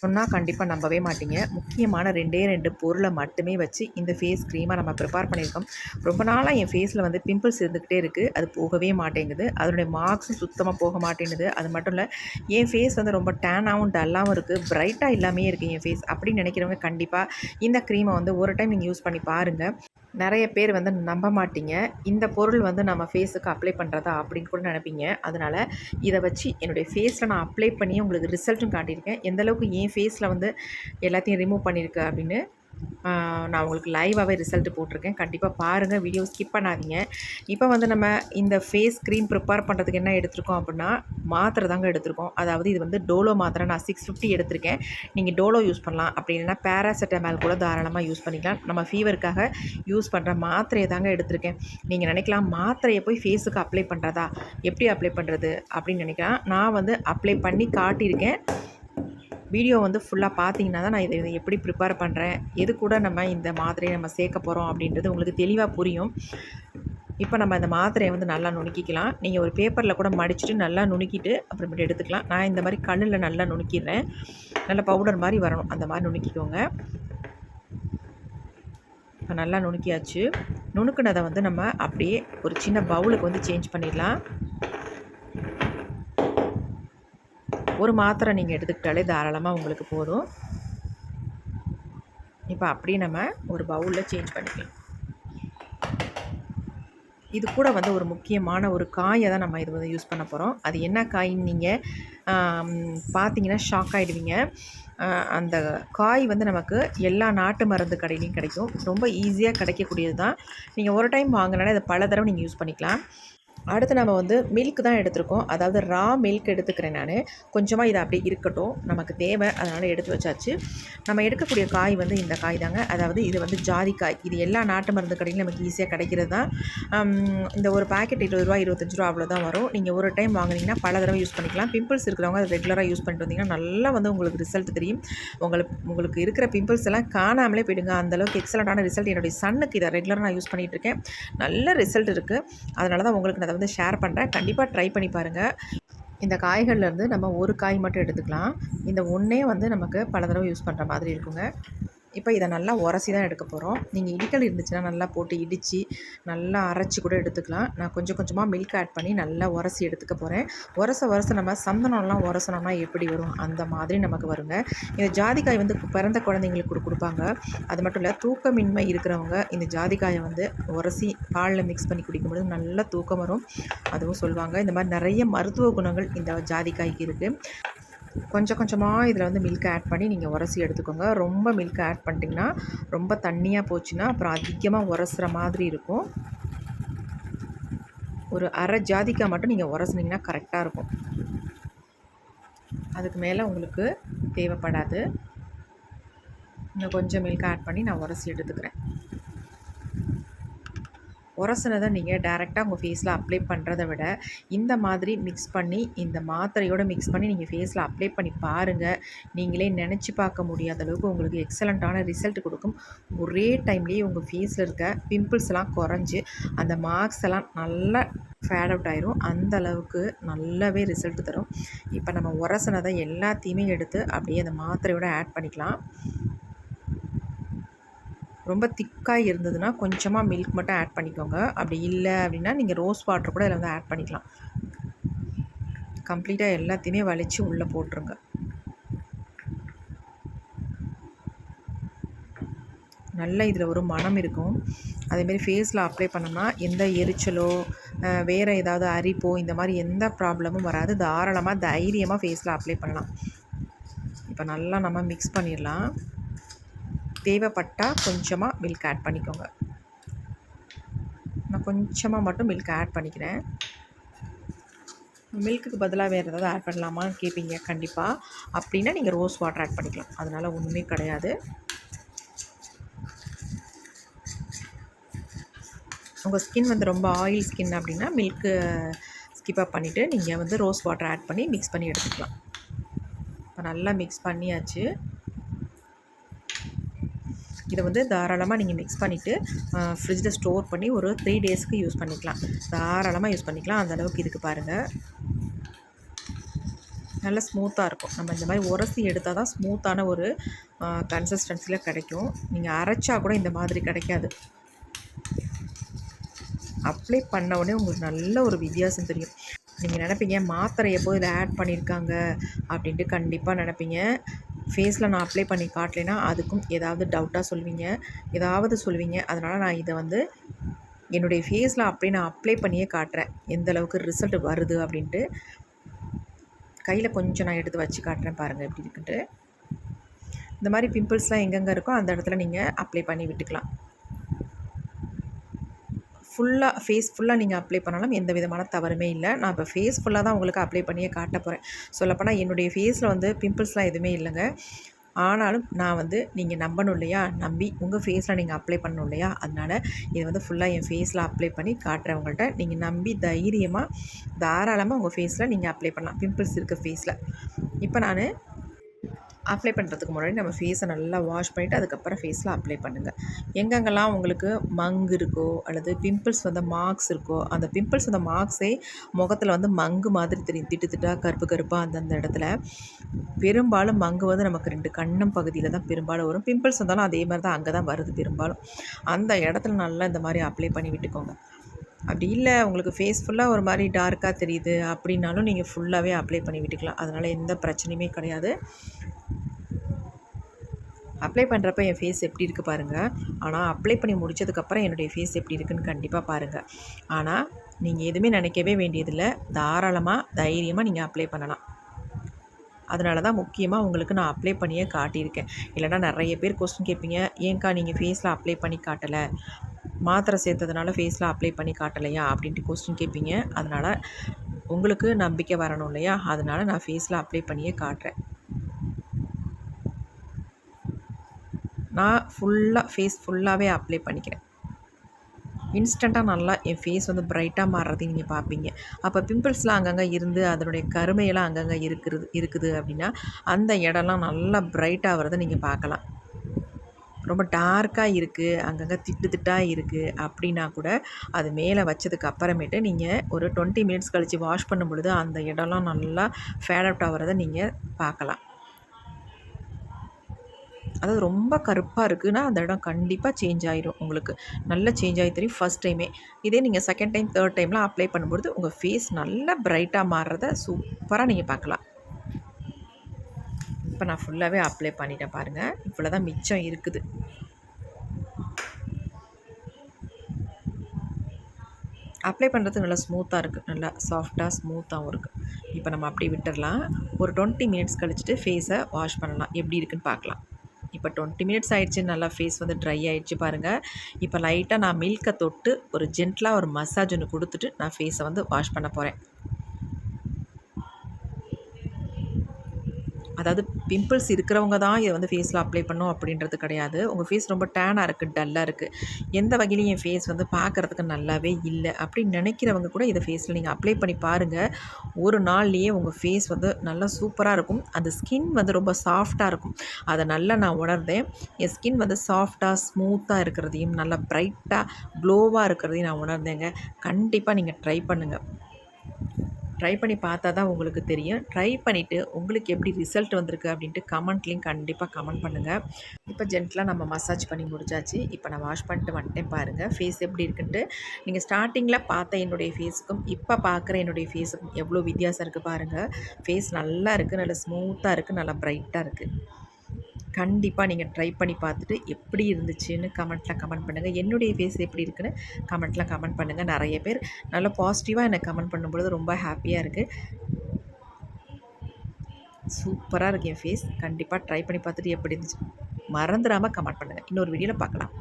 சொன்னால் கண்டிப்பாக நம்பவே மாட்டீங்க. முக்கியமான 2 பொருளை மட்டுமே வச்சு இந்த ஃபேஸ் க்ரீமை நம்ம ப்ரிப்பேர் பண்ணியிருக்கோம். ரொம்ப நாளாக என் ஃபேஸில் வந்து பிம்பிள்ஸ் இருந்துக்கிட்டே இருக்குது. அது போகவே மாட்டேங்குது. அதனுடைய மார்க்ஸும் சுத்தமாக போக மாட்டேங்குது. அது மட்டும் இல்லை, என் ஃபேஸ் வந்து ரொம்ப டேனாகவும் டல்லாகவும் இருக்குது, பிரைட்டாக இல்லாமையே இருக்குது என் ஃபேஸ் அப்படின்னு நினைக்கிறவங்க கண்டிப்பாக இந்த க்ரீமை வந்து ஒரு டைம் நீங்கள் யூஸ் பண்ணி பாருங்கள். நிறைய பேர் வந்து நம்ப மாட்டீங்க. இந்த பொருள் வந்து நம்ம ஃபேஸுக்கு அப்ளை பண்ணுறதா அப்படின்னு கூட நினைப்பீங்க. அதனால் இதை வச்சு என்னுடைய ஃபேஸில் நான் அப்ளை பண்ணி உங்களுக்கு ரிசல்ட்டும் காட்டியிருக்கேன். எந்தளவுக்கு என் ஃபேஸில் வந்து எல்லாத்தையும் ரிமூவ் பண்ணியிருக்கு அப்படின்னு நான் உங்களுக்கு லைவாகவே ரிசல்ட் போட்டிருக்கேன். கண்டிப்பாக பாருங்கள், வீடியோ ஸ்கிப் பண்ணாதீங்க. இப்போ வந்து நம்ம இந்த ஃபேஸ் க்ரீம் ப்ரிப்பேர் பண்ணுறதுக்கு என்ன எடுத்திருக்கோம் அப்படின்னா, மாத்திரை தாங்க எடுத்திருக்கோம். அதாவது இது வந்து டோலோ மாத்திரை. நான் 650 எடுத்திருக்கேன். நீங்கள் டோலோ யூஸ் பண்ணலாம். அப்படி இல்லைன்னா பேராசிட்டமால் கூட தாராளமாக யூஸ் பண்ணிக்கலாம். நம்ம ஃபீவருக்காக யூஸ் பண்ணுற மாத்திரையை தாங்க எடுத்திருக்கேன். நீங்கள் நினைக்கலாம், மாத்திரையை போய் ஃபேஸுக்கு அப்ளை பண்ணுறதா, எப்படி அப்ளை பண்ணுறது அப்படின்னு நினைக்கலாம். நான் வந்து அப்ளை பண்ணி காட்டியிருக்கேன். வீடியோ வந்து ஃபுல்லாக பார்த்தீங்கன்னா தான் நான் இதை எப்படி ப்ரிப்பேர் பண்ணுறேன், எது கூட நம்ம இந்த மாத்திரையை நம்ம சேர்க்க போகிறோம் அப்படின்றது உங்களுக்கு தெளிவாக புரியும். இப்போ நம்ம இந்த மாத்திரையை வந்து நல்லா நுணுக்கிக்கலாம். நீங்கள் ஒரு பேப்பரில் கூட மடிச்சுட்டு நல்லா நுணுக்கிட்டு அப்புறமேட்டு எடுத்துக்கலாம். நான் இந்த மாதிரி கல்லில் நல்லா நுணுக்கிடுறேன். நல்லா பவுடர் மாதிரி வரணும், அந்த மாதிரி நுணுக்கிக்கோங்க. இப்போ நல்லா நுணுக்கியாச்சு. நுணுக்குனதை வந்து நம்ம அப்படியே ஒரு சின்ன பவுலுக்கு வந்து சேஞ்ச் பண்ணிடலாம். ஒரு மாத்திரை நீங்கள் எடுத்துக்கிட்டாலே தாராளமாக உங்களுக்கு போதும். இப்போ அப்படியே நம்ம ஒரு பவுலில் சேஞ்ச் பண்ணிக்கலாம். இது கூட வந்து ஒரு முக்கியமான ஒரு காயை தான் நம்ம இது வந்து யூஸ் பண்ண போகிறோம். அது என்ன காயின்னு நீங்கள் பார்த்தீங்கன்னா ஷாக் ஆகிடுவீங்க. அந்த காய் வந்து நமக்கு எல்லா நாட்டு மருந்து கடையிலையும் கிடைக்கும். ரொம்ப ஈஸியாக கிடைக்கக்கூடியது தான். நீங்கள் ஒரு டைம் வாங்கினாலே அதை பல தடவை நீங்கள் யூஸ் பண்ணிக்கலாம். அடுத்து நம்ம வந்து மில்க் தான் எடுத்துருக்கோம். அதாவது ரா மில்க் எடுத்துக்கிறேன் நான். கொஞ்சமாக இது அப்படியே இருக்கட்டும், நமக்கு தேவை, அதனால் எடுத்து வச்சாச்சு. நம்ம எடுக்கக்கூடிய காய் வந்து இந்த காய் தாங்க. அதாவது இது வந்து ஜாதிக்காய். இது எல்லா நாட்டு மருந்து கடையிலும் நமக்கு ஈஸியாக கிடைக்கிறது தான். இந்த ஒரு பாக்கெட் 20 ரூபா 25 ரூபா அவ்வளோதான் வரும். நீங்கள் ஒரு டைம் வாங்கினீங்கன்னா பல தடவை யூஸ் பண்ணிக்கலாம். பிம்பிள்ஸ் இருக்கிறவங்க அதை ரெகுலராக யூஸ் பண்ணிட்டு வந்தீங்கன்னா நல்லா வந்து உங்களுக்கு ரிசல்ட் தெரியும். உங்களுக்கு இருக்கிற பிம்பிள்ஸ் எல்லாம் காணாமலே போயிடுங்க. அந்தளவுக்கு எக்ஸலண்ட்டான ரிசல்ட். என்னுடைய சன்னுக்கு இதை ரெகுலராக நான் யூஸ் பண்ணிகிட்டு இருக்கேன். நல்ல ரிசல்ட் இருக்குது. அதனால தான் உங்களுக்கு நான் வந்து ஷேர் பண்ணுறேன். கண்டிப்பாக ட்ரை பண்ணி பாருங்கள். இந்த காய்கள்லேருந்து நம்ம ஒரு காய் மட்டும் எடுத்துக்கலாம். இந்த ஒன்றே வந்து நமக்கு பல தடவை யூஸ் பண்ணுற மாதிரி இருக்குங்க. இப்போ இதை நல்லா உரசி தான் எடுக்க போகிறோம். நீங்கள் இடிக்கல் இருந்துச்சுன்னா நல்லா போட்டு இடித்து நல்லா அரைச்சி கூட எடுத்துக்கலாம். நான் கொஞ்சம் கொஞ்சமாக மில்க் ஆட் பண்ணி நல்லா உரசி எடுத்துக்க போகிறேன். உரச நம்ம சந்தனம்லாம் உரசனோம்னா எப்படி வரும், அந்த மாதிரி நமக்கு வருங்க. இந்த ஜாதிக்காய் வந்து பிறந்த குழந்தைங்களுக்கு கொடுப்பாங்க. அது மட்டும் இல்லை, தூக்கமின்மை இருக்கிறவங்க இந்த ஜாதிக்காயை வந்து உரசி பாலில் மிக்ஸ் பண்ணி குடிக்கும்பொழுது நல்லா தூக்கம் வரும், அதுவும் சொல்லுவாங்க. இந்த மாதிரி நிறைய மருத்துவ குணங்கள் இந்த ஜாதிக்காய்க்கு இருக்குது. கொஞ்சம் கொஞ்சமாக இதில் வந்து மில்க் ஆட் பண்ணி நீங்கள் உரசி எடுத்துக்கோங்க. ரொம்ப மில்க் ஆட் பண்ணிட்டிங்கன்னா ரொம்ப தண்ணியாக போச்சுன்னா அப்புறம் அதிகமாக உரசுகிற மாதிரி இருக்கும். ஒரு அரை ஜாதிக்காய் மட்டும் நீங்கள் உரசுனீங்கன்னா கரெக்டாக இருக்கும். அதுக்கு மேலே உங்களுக்கு தேவைப்படாது. இன்னும் கொஞ்சம் மில்க் ஆட் பண்ணி நான் உரசி எடுத்துக்கிறேன். உரசுனதை நீங்கள் டைரெக்டாக உங்கள் ஃபேஸில் அப்ளை பண்ணுறத விட இந்த மாதிரி மிக்ஸ் பண்ணி, இந்த மாத்திரையோடு மிக்ஸ் பண்ணி நீங்கள் ஃபேஸில் அப்ளை பண்ணி பாருங்கள். நீங்களே நினச்சி பார்க்க முடியாத அளவுக்கு உங்களுக்கு எக்ஸலண்ட்டான ரிசல்ட் கொடுக்கும். ஒரே டைம்லேயே உங்கள் ஃபேஸில் இருக்க பிம்பிள்ஸ்லாம் குறைஞ்சி அந்த மார்க்ஸ் எல்லாம் நல்லா ஃபேட் அவுட் ஆயிரும். அந்த அளவுக்கு நல்லாவே ரிசல்ட் தரும். இப்போ நம்ம உரசுனதை எல்லாத்தையுமே எடுத்து அப்படியே அந்த மாத்திரையோடு ஆட் பண்ணிக்கலாம். ரொம்ப திக்காக இருந்ததுன்னா கொஞ்சமாக மில்க் மட்டும் ஆட் பண்ணிக்கோங்க. அப்படி இல்லை அப்படின்னா நீங்கள் ரோஸ் வாட்டர் கூட இதில் வந்து ஆட் பண்ணிக்கலாம். கம்ப்ளீட்டாக எல்லாத்தையுமே வலித்து உள்ளே போட்டுருங்க. நல்லா இதில் ஒரு மனம் இருக்கும். அதேமாரி ஃபேஸில் அப்ளை பண்ணோம்னா எந்த எரிச்சலோ வேறு ஏதாவது அரிப்போ இந்த மாதிரி எந்த ப்ராப்ளமும் வராது. தாராளமாக தைரியமாக ஃபேஸில் அப்ளை பண்ணலாம். இப்போ நல்லா நம்ம மிக்ஸ் பண்ணிடலாம். தேவைப்பட்டால் கொஞ்சமாக மில்க் ஆட் பண்ணிக்கோங்க. நான் கொஞ்சமாக மட்டும் மில்க் ஆட் பண்ணிக்கிறேன். மில்க்குக்கு பதிலாக வேறு ஏதாவது ஆட் பண்ணலாமான்னு கேட்பீங்க. கண்டிப்பாக அப்படின்னா நீங்கள் ரோஸ் வாட்டர் ஆட் பண்ணிக்கலாம். அதனால் ஒன்றுமே கிடையாது. உங்கள் ஸ்கின் வந்து ரொம்ப ஆயில் ஸ்கின் அப்படின்னா மில்க்கு ஸ்கிப்பப் பண்ணிவிட்டு நீங்கள் வந்து ரோஸ் வாட்டர் ஆட் பண்ணி மிக்ஸ் பண்ணி எடுத்துக்கலாம். இப்போ நல்லா மிக்ஸ் பண்ணியாச்சு. இதை வந்து தாராளமாக நீங்கள் மிக்ஸ் பண்ணிவிட்டு ஃப்ரிட்ஜில் ஸ்டோர் பண்ணி ஒரு 3 டேஸ்க்கு யூஸ் பண்ணிக்கலாம். தாராளமாக யூஸ் பண்ணிக்கலாம். அந்தளவுக்கு இதுக்கு பாருங்கள். நல்லா ஸ்மூத்தாக இருக்கும். நம்ம இந்த மாதிரி உரசி எடுத்தால் தான் ஸ்மூத்தான ஒரு கன்சிஸ்டன்சியில் கிடைக்கும். நீங்கள் அரைச்சா கூட இந்த மாதிரி கிடைக்காது. அப்ளை பண்ண உடனே உங்களுக்கு நல்ல ஒரு வித்தியாசம் தெரியும். நீங்கள் நினைப்பீங்க மாத்திரை எப்போ இதில் ஆட் பண்ணியிருக்காங்க அப்படின்ட்டு கண்டிப்பாக நினைப்பீங்க. ஃபேஸில் நான் அப்ளை பண்ணி காட்டலைன்னா அதுக்கும் ஏதாவது டவுட்டாக சொல்லுவீங்க. அதனால் நான் இதை வந்து என்னுடைய ஃபேஸில் அப்படியே நான் அப்ளை பண்ணியே காட்டுறேன், எந்த அளவுக்கு ரிசல்ட் வருது அப்படின்ட்டு. கையில் கொஞ்சம் நான் எடுத்து வச்சு காட்டுறேன் பாருங்கள் எப்படி இருக்குன்ட்டு. இந்த மாதிரி பிம்பிள்ஸ்லாம் எங்கெங்கே இருக்கோ அந்த இடத்துல நீங்கள் அப்ளை பண்ணி விட்டுக்கலாம். ஃபேஸ் ஃபுல்லாக நீங்கள் அப்ளை பண்ணாலும் எந்த விதமான தவறுமே இல்லை. நான் இப்போ ஃபேஸ் ஃபுல்லாக தான் உங்களுக்கு அப்ளை பண்ணியே காட்ட போகிறேன். சொல்லப்போனால் என்னுடைய ஃபேஸில் வந்து பிம்பிள்ஸ்லாம் எதுவுமே இல்லைங்க. ஆனாலும் நான் வந்து நீங்கள் நம்பணும் இல்லையா, நம்பி உங்கள் ஃபேஸில் நீங்கள் அப்ளை பண்ணணும் இல்லையா, அதனால் இதை வந்து ஃபுல்லாக என் ஃபேஸில் அப்ளை பண்ணி காட்டுறவங்கள்ட்ட நீங்கள் நம்பி தைரியமாக தாராளமாக உங்கள் ஃபேஸில் நீங்கள் அப்ளை பண்ணலாம், பிம்பிள்ஸ் இருக்க ஃபேஸில். இப்போ நான் அப்ளை பண்ணுறதுக்கு முன்னாடி நம்ம ஃபேஸை நல்லா வாஷ் பண்ணிவிட்டு அதுக்கப்புறம் ஃபேஸில் அப்ளை பண்ணுங்கள். எங்கெங்கெல்லாம் உங்களுக்கு மங்கு இருக்கோ அல்லது பிம்பிள்ஸ் வந்து மார்க்ஸ் இருக்கோ, அந்த பிம்பிள்ஸ் அந்த மார்க்ஸே முகத்தில் வந்து மங்கு மாதிரி தெரியும், திட்டாக கருப்பு கருப்பாக அந்தந்த இடத்துல. பெரும்பாலும் மங்கு வந்து நமக்கு 2 கண்ணம் பகுதியில் தான் பெரும்பாலும் வரும். பிம்பிள்ஸ் வந்தாலும் அதே மாதிரி தான் அங்கே தான் வருது பெரும்பாலும். அந்த இடத்துல நல்லா இந்த மாதிரி அப்ளை பண்ணி விட்டுக்கோங்க. அப்படி இல்லை உங்களுக்கு ஃபேஸ் ஃபுல்லாக ஒரு மாதிரி டார்க்காக தெரியுது அப்படின்னாலும் நீங்கள் ஃபுல்லாகவே அப்ளை பண்ணி விட்டுக்கலாம். அதனால் எந்த பிரச்சனையுமே கிடையாது. அப்ளை பண்ணுறப்ப என் ஃபேஸ் எப்படி இருக்குது பாருங்கள். ஆனால் அப்ளை பண்ணி முடித்ததுக்கப்புறம் என்னுடைய ஃபேஸ் எப்படி இருக்குதுன்னு கண்டிப்பாக பாருங்கள். ஆனால் நீங்கள் எதுவுமே நினைக்கவே வேண்டியதில்லை, தாராளமாக தைரியமாக நீங்கள் அப்ளை பண்ணலாம். அதனால தான் முக்கியமாக உங்களுக்கு நான் அப்ளை பண்ணியே காட்டியிருக்கேன். இல்லைனா நிறைய பேர் கொஸ்டின் கேட்பீங்க, ஏன்க்கா நீங்கள் ஃபேஸில் அப்ளை பண்ணி காட்டலை, மாத்திரை சேர்த்ததுனால ஃபேஸில் அப்ளை பண்ணி காட்டலையா அப்படின்ட்டு கொஸ்டின் கேட்பீங்க. அதனால் உங்களுக்கு நம்பிக்கை வரணும் இல்லையா, அதனால் நான் ஃபேஸில் அப்ளை பண்ணியே காட்டுறேன். நான் ஃபேஸ் ஃபுல்லாகவே அப்ளை பண்ணிக்கிறேன். இன்ஸ்டண்ட்டாக நல்லா என் ஃபேஸ் வந்து பிரைட்டாக மாறுறதையும் நீங்கள் பார்ப்பீங்க. அப்போ பிம்பிள்ஸ்லாம் அங்கங்கே இருந்து அதனுடைய கருமையெல்லாம் அங்கங்கே இருக்குது அப்படின்னா அந்த இடம்லாம் நல்லா பிரைட்டாக வரதை நீங்கள் பார்க்கலாம். ரொம்ப டார்க்காக இருக்குது, அங்கங்கே திட்டாக இருக்குது அப்படின்னா கூட அது மேலே வச்சதுக்கு அப்புறமேட்டு நீங்கள் ஒரு 20 மினிட்ஸ் கழித்து வாஷ் பண்ணும் பொழுது அந்த இடம்லாம் நல்லா ஃபேட் அவுட் ஆகிறத நீங்கள் பார்க்கலாம். அதாவது ரொம்ப கருப்பாக இருக்குதுன்னா அந்த இடம் கண்டிப்பாக சேஞ்ச் ஆயிரும், உங்களுக்கு நல்லா சேஞ்ச் ஆகி தெரியும் ஃபஸ்ட் டைமே. இதே நீங்கள் செகண்ட் டைம் தேர்ட் டைம்லாம் அப்ளை பண்ணும்பொழுது உங்கள் ஃபேஸ் நல்லா பிரைட்டாக மாறுறத சூப்பராக நீங்கள் பார்க்கலாம். இப்போ நான் ஃபுல்லாகவே அப்ளை பண்ணிட்டேன் பாருங்கள். இவ்வளோ தான் மிச்சம் இருக்குது. அப்ளை பண்ணுறதுக்கு நல்லா ஸ்மூத்தாக இருக்குது, நல்லா சாஃப்டாக ஸ்மூத்தாகவும் இருக்குது. இப்போ நம்ம அப்படி விட்டுடலாம். ஒரு 20 மினிட்ஸ் கழிச்சிட்டு ஃபேஸை வாஷ் பண்ணலாம், எப்படி இருக்குன்னு பார்க்கலாம். இப்போ 20 மினிட்ஸ் ஆகிடுச்சு, நல்லா ஃபேஸ் வந்து ட்ரை ஆகிடுச்சு பாருங்கள். இப்போ லைட்டாக நான் மில்கை தொட்டு ஒரு ஜென்டலாக ஒரு மசாஜ் ஒன்று கொடுத்துட்டு நான் ஃபேஸை வந்து வாஷ் பண்ண போகிறேன். அதாவது பிம்பிள்ஸ் இருக்கிறவங்க தான் இதை வந்து ஃபேஸில் அப்ளை பண்ணணும் அப்படின்றது கிடையாது. உங்கள் ஃபேஸ் ரொம்ப டேனாக இருக்குது, டல்லாக இருக்குது, எந்த வகையிலையும் என் ஃபேஸ் வந்து பார்க்குறதுக்கு நல்லாவே இல்லை அப்படின்னு நினைக்கிறவங்க கூட இதை ஃபேஸில் நீங்கள் அப்ளை பண்ணி பாருங்கள். ஒரு நாள்லேயே உங்கள் ஃபேஸ் வந்து நல்லா சூப்பராக இருக்கும். அந்த ஸ்கின் வந்து ரொம்ப சாஃப்டாக இருக்கும். அதை நல்லா நான் உணர்ந்தேன். என் ஸ்கின் வந்து சாஃப்டாக ஸ்மூத்தாக இருக்கிறதையும் நல்லா ப்ரைட்டாக க்ளோவாக இருக்கிறதையும் நான் உணர்ந்தேங்க. கண்டிப்பாக நீங்கள் ட்ரை பண்ணுங்கள். ட்ரை பண்ணி பார்த்தா தான் உங்களுக்கு தெரியும். ட்ரை பண்ணிவிட்டு உங்களுக்கு எப்படி ரிசல்ட் வந்திருக்கு அப்படின்ட்டு கமெண்ட்லேயும் கண்டிப்பாக கமெண்ட் பண்ணுங்கள். இப்போ ஜென்டலாக நம்ம மசாஜ் பண்ணி முடிச்சாச்சு. இப்போ நான் வாஷ் பண்ணிட்டு வந்துட்டேன் பாருங்கள் ஃபேஸ் எப்படி இருக்குன்ட்டு. நீங்கள் ஸ்டார்டிங்கில் பார்த்த என்னுடைய ஃபேஸுக்கும் இப்போ பார்க்குற என்னுடைய ஃபேஸுக்கும் எவ்வளோ வித்தியாசம் இருக்குது பாருங்கள். ஃபேஸ் நல்லா இருக்குது, நல்லா ஸ்மூத்தாக இருக்குது, நல்லா ப்ரைட்டாக இருக்குது. கண்டிப்பாக நீங்கள் ட்ரை பண்ணி பார்த்துட்டு எப்படி இருந்துச்சுன்னு கமெண்ட்டில் கமெண்ட் பண்ணுங்கள். என்னுடைய ஃபேஸ் எப்படி இருக்குன்னு கமெண்ட்டில் கமெண்ட் பண்ணுங்கள். நிறைய பேர் நல்லா பாசிட்டிவாக எனக்கு கமெண்ட் பண்ணும்பொழுது ரொம்ப ஹாப்பியாக இருக்குது. சூப்பராக இருக்குது என் ஃபேஸ். கண்டிப்பாக ட்ரை பண்ணி பார்த்துட்டு எப்படி இருந்துச்சு மறந்துடாமல் கமெண்ட் பண்ணுங்கள். இன்னொரு வீடியோவில் பார்க்கலாம்.